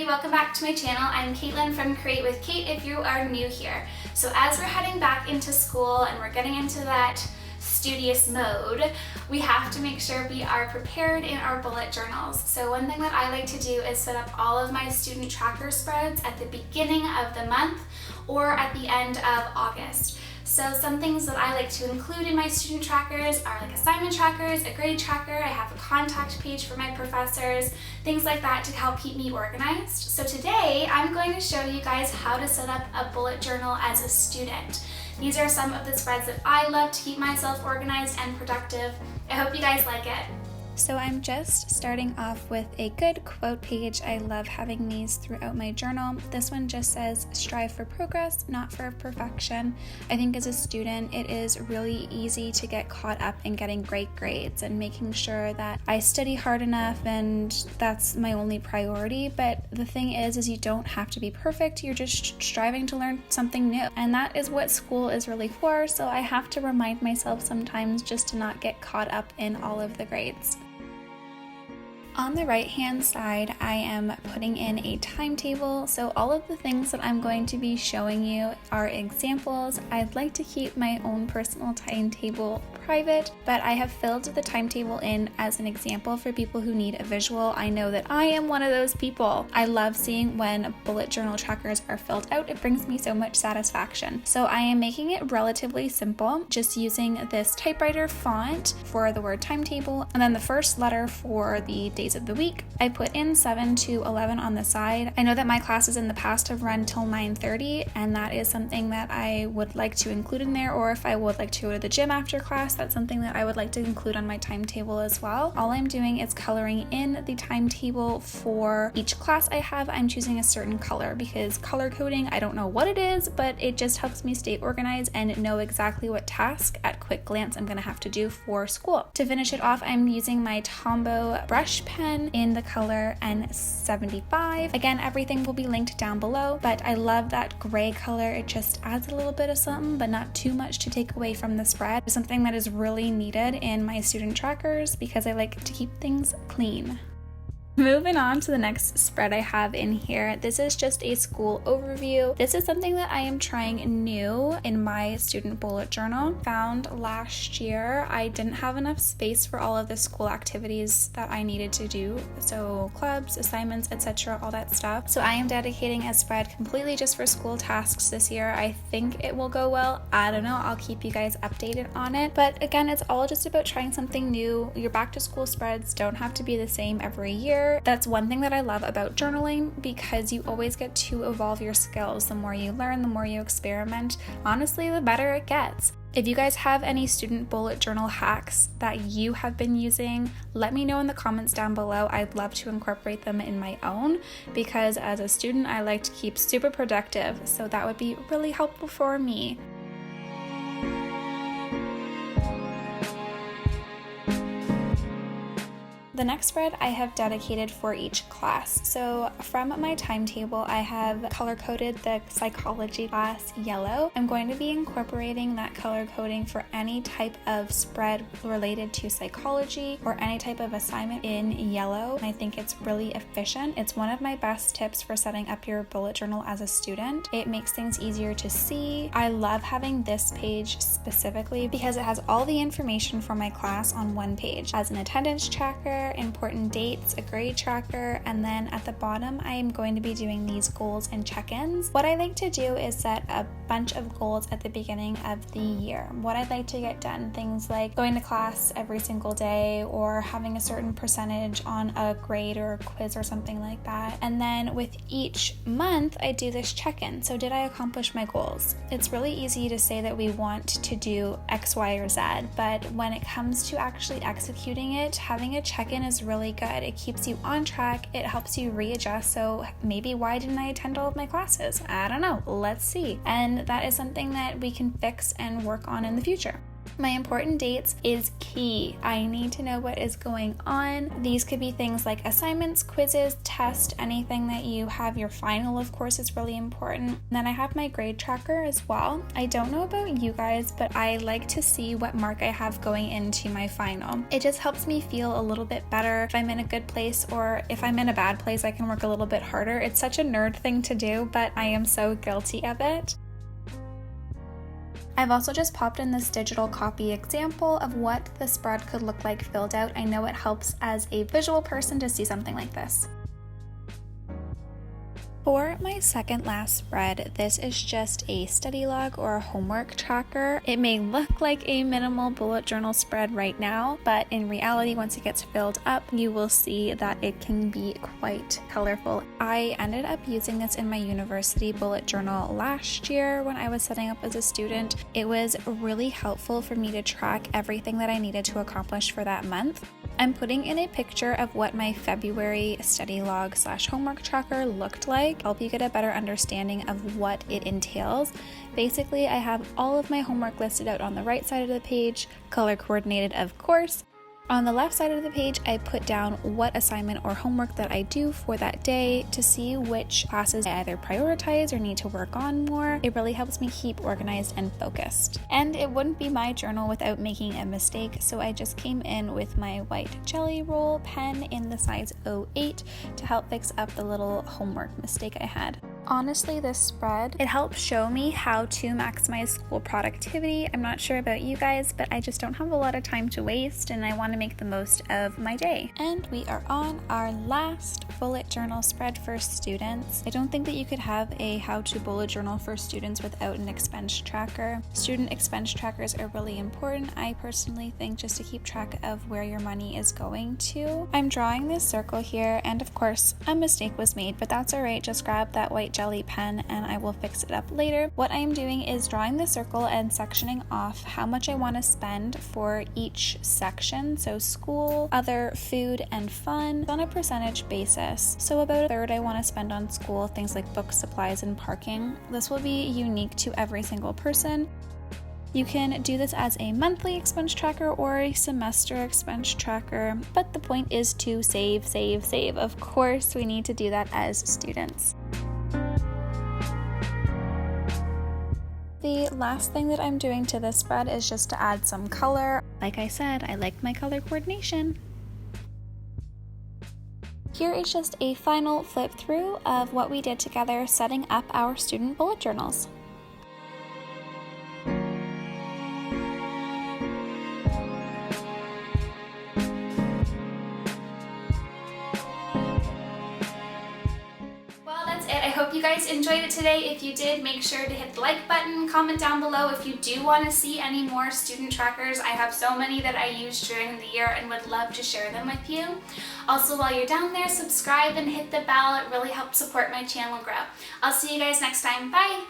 welcome back to my channel. I'm Caitlin from Create with Kate if you are new here. So as we're heading back into school and we're getting into that studious mode, we have to make sure we are prepared in our bullet journals. So one thing that I like to do is set up all of my student tracker spreads at the beginning of the month or at the end of August. So some things that I like to include in my student trackers are like assignment trackers, a grade tracker, I have a contact page for my professors, things like that to help keep me organized. So today I'm going to show you guys how to set up a bullet journal as a student. These are some of the spreads that I love to keep myself organized and productive. I hope you guys like it. So I'm just starting off with a good quote page. I love having these throughout my journal. This one just says, strive for progress, not for perfection. I think as a student, it is really easy to get caught up in getting great grades and making sure that I study hard enough and that's my only priority. But the thing is you don't have to be perfect. You're just striving to learn something new. And that is what school is really for. So I have to remind myself sometimes just to not get caught up in all of the grades. On the right hand side, I am putting in a timetable. So all of the things that I'm going to be showing you are examples. I'd like to keep my own personal timetable private, but I have filled the timetable in as an example for people who need a visual. I know that I am one of those people. I love seeing when bullet journal trackers are filled out. It brings me so much satisfaction. So I am making it relatively simple, just using this typewriter font for the word timetable, and then the first letter for the days of the week. I put in 7 to 11 on the side. I know that my classes in the past have run till 9:30, and that is something that I would like to include in there, or if I would like to go to the gym after class, that's something that I would like to include on my timetable as well. All I'm doing is coloring in the timetable for each class I have. I'm choosing a certain color because color coding, I don't know what it is, but it just helps me stay organized and know exactly what task at quick glance I'm going to have to do for school. To finish it off, I'm using my Tombow brush pen in the color N75. Again, everything will be linked down below, but I love that gray color. It just adds a little bit of something, but not too much to take away from the spread. It's something that is really needed in my student trackers because I like to keep things clean. Moving on to the next spread I have in here. This is just a school overview. This is something that I am trying new in my student bullet journal. Found last year I didn't have enough space for all of the school activities that I needed to do. So clubs, assignments, etc., all that stuff. So I am dedicating a spread completely just for school tasks this year. I think it will go well. I don't know. I'll keep you guys updated on it. But again, it's all just about trying something new. Your back to school spreads don't have to be the same every year. That's one thing that I love about journaling because you always get to evolve your skills. The more you learn, the more you experiment, honestly, the better it gets. If you guys have any student bullet journal hacks that you have been using, let me know in the comments down below. I'd love to incorporate them in my own because as a student, I like to keep super productive. So that would be really helpful for me. The next spread I have dedicated for each class. So from my timetable, I have color-coded the psychology class yellow. I'm going to be incorporating that color coding for any type of spread related to psychology or any type of assignment in yellow. And I think it's really efficient. It's one of my best tips for setting up your bullet journal as a student. It makes things easier to see. I love having this page specifically because it has all the information for my class on one page. As an attendance tracker, important dates, a grade tracker, and then at the bottom I am going to be doing these goals and check-ins. What I like to do is set a bunch of goals at the beginning of the year. What I'd like to get done, things like going to class every single day or having a certain percentage on a grade or a quiz or something like that. And then with each month I do this check-in. So did I accomplish my goals? It's really easy to say that we want to do X, Y, or Z, but when it comes to actually executing it, having a check-in is really good. It keeps you on track. It helps you readjust. So maybe why didn't I attend all of my classes? I don't know. Let's see. And that is something that we can fix and work on in the future. My important dates is key. I need to know what is going on. These could be things like assignments, quizzes, tests, anything that you have. Your final, of course, is really important. And then I have my grade tracker as well. I don't know about you guys, but I like to see what mark I have going into my final. It just helps me feel a little bit better if I'm in a good place, or if I'm in a bad place, I can work a little bit harder. It's such a nerd thing to do, but I am so guilty of it. I've also just popped in this digital copy example of what the spread could look like filled out. I know it helps as a visual person to see something like this. For my second last spread, this is just a study log or a homework tracker. It may look like a minimal bullet journal spread right now, but in reality, once it gets filled up, you will see that it can be quite colorful. I ended up using this in my university bullet journal last year when I was setting up as a student. It was really helpful for me to track everything that I needed to accomplish for that month. I'm putting in a picture of what my February study log / homework tracker looked like, help you get a better understanding of what it entails. Basically, I have all of my homework listed out on the right side of the page, color coordinated of course. On the left side of the page, I put down what assignment or homework that I do for that day to see which classes I either prioritize or need to work on more. It really helps me keep organized and focused. And it wouldn't be my journal without making a mistake, so I just came in with my white Jelly Roll pen in the size 08 to help fix up the little homework mistake I had. Honestly, this spread, it helps show me how to maximize school productivity. I'm not sure about you guys, but I just don't have a lot of time to waste and I want to make the most of my day. And we are on our last bullet journal spread for students. I don't think that you could have a how-to bullet journal for students without an expense tracker. Student expense trackers are really important, I personally think, just to keep track of where your money is going to. I'm drawing this circle here, and of course, a mistake was made, but that's alright. Just grab that white jelly pen and I will fix it up later. What I am doing is drawing the circle and sectioning off how much I want to spend for each section. So school, other, food, and fun on a percentage basis. So about a third I want to spend on school, things like books, supplies, and parking. This will be unique to every single person. You can do this as a monthly expense tracker or a semester expense tracker, but the point is to save, save, save. Of course, we need to do that as students. The last thing that I'm doing to this spread is just to add some color. Like I said, I like my color coordination. Here is just a final flip through of what we did together setting up our student bullet journals. I hope you guys enjoyed it today. If you did, make sure to hit the like button, comment down below if you do want to see any more student trackers. I have so many that I use during the year and would love to share them with you. Also, while you're down there, subscribe and hit the bell. It really helps support my channel grow. I'll see you guys next time. Bye!